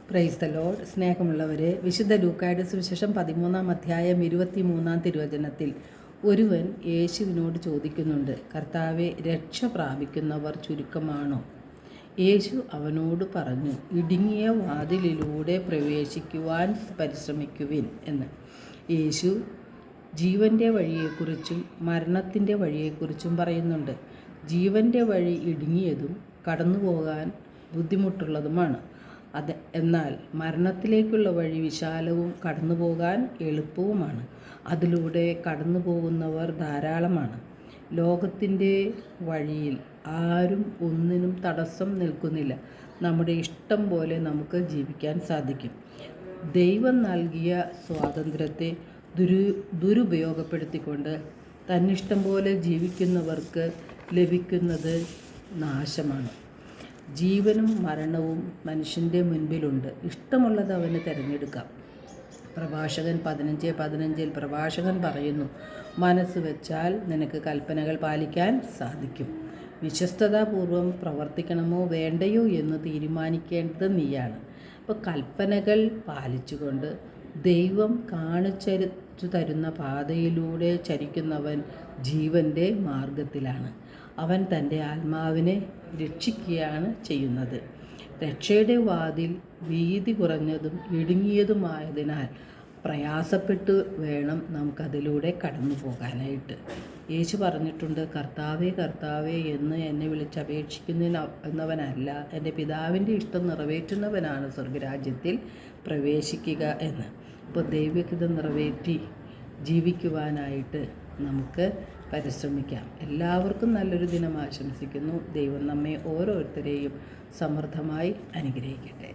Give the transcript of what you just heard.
Praise the Lord. സ്നേഹമുള്ളവരെ, വിശുദ്ധ ലൂക്കായുടെ സുവിശേഷം 13-ാം അധ്യായം 23-ാം തിരുവചനത്തിൽ ഒരുവൻ യേശുവിനോട് ചോദിക്കുന്നുണ്ട്, കർത്താവെ, രക്ഷ പ്രാപിക്കുന്നവർ ചുരുക്കമാണോ? യേശു അവനോട് പറഞ്ഞു, ഇടുങ്ങിയ വാതിലിലൂടെ പ്രവേശിക്കുവാൻ പരിശ്രമിക്കുവിൻ എന്ന്. യേശു ജീവൻ്റെ വഴിയെക്കുറിച്ചും മരണത്തിൻ്റെ വഴിയെക്കുറിച്ചും പറയുന്നുണ്ട്. ജീവൻ്റെ വഴി ഇടുങ്ങിയതും കടന്നു പോകാൻ ബുദ്ധിമുട്ടുള്ളതുമാണ്. എന്നാൽ മരണത്തിലേക്കുള്ള വഴി വിശാലവും കടന്നു പോകാൻ എളുപ്പവുമാണ്. അതിലൂടെ കടന്നു പോകുന്നവർ ധാരാളമാണ്. ലോകത്തിൻ്റെ വഴിയിൽ ആരും ഒന്നിനും തടസ്സം നിൽക്കുന്നില്ല. നമ്മുടെ ഇഷ്ടം പോലെ നമുക്ക് ജീവിക്കാൻ സാധിക്കും. ദൈവം നൽകിയ സ്വാതന്ത്ര്യത്തെ ദുരുപയോഗപ്പെടുത്തിക്കൊണ്ട് തന്നിഷ്ടം പോലെ ജീവിക്കുന്നവർക്ക് ലഭിക്കുന്നത് നാശമാണ്. ജീവനും മരണവും മനുഷ്യൻ്റെ മുൻപിലുണ്ട്. ഇഷ്ടമുള്ളത് അവന് തിരഞ്ഞെടുക്കാം. പ്രഭാഷകൻ 15:15 പ്രഭാഷകൻ പറയുന്നു, മനസ്സ് വെച്ചാൽ നിനക്ക് കൽപ്പനകൾ പാലിക്കാൻ സാധിക്കും. വിശ്വസ്തതാപൂർവം പ്രവർത്തിക്കണമോ വേണ്ടയോ എന്ന് തീരുമാനിക്കേണ്ടത് നീയാണ്. അപ്പോൾ കൽപ്പനകൾ പാലിച്ചുകൊണ്ട് ദൈവം കാണിച്ചു തരുന്ന പാതയിലൂടെ ചരിക്കുന്നവൻ ജീവൻ്റെ മാർഗത്തിലാണ്. അവൻ തൻ്റെ ആത്മാവിനെ രക്ഷിക്കുകയാണ് ചെയ്യുന്നത്. രക്ഷയുടെ വാതിൽ വീതി കുറഞ്ഞതും ഇടുങ്ങിയതുമായതിനാൽ പ്രയാസപ്പെട്ട് വേണം നമുക്കതിലൂടെ കടന്നു പോകാനായിട്ട്. യേശു പറഞ്ഞിട്ടുണ്ട്, കർത്താവേ കർത്താവേ എന്ന് എന്നെ വിളിച്ചപേക്ഷിക്കുന്നവനല്ല, എൻ്റെ പിതാവിൻ്റെ ഇഷ്ടം നിറവേറ്റുന്നവനാണ് സ്വർഗരാജ്യത്തിൽ പ്രവേശിക്കുക എന്ന്. അപ്പോൾ ദൈവഹിതം നിറവേറ്റി ജീവിക്കുവാനായിട്ട് നമുക്ക് പരിശ്രമിക്കാം. എല്ലാവർക്കും നല്ലൊരു ദിനം ആശംസിക്കുന്നു. ദൈവം നമ്മെ ഓരോരുത്തരെയും സമൃദ്ധമായി അനുഗ്രഹിക്കട്ടെ.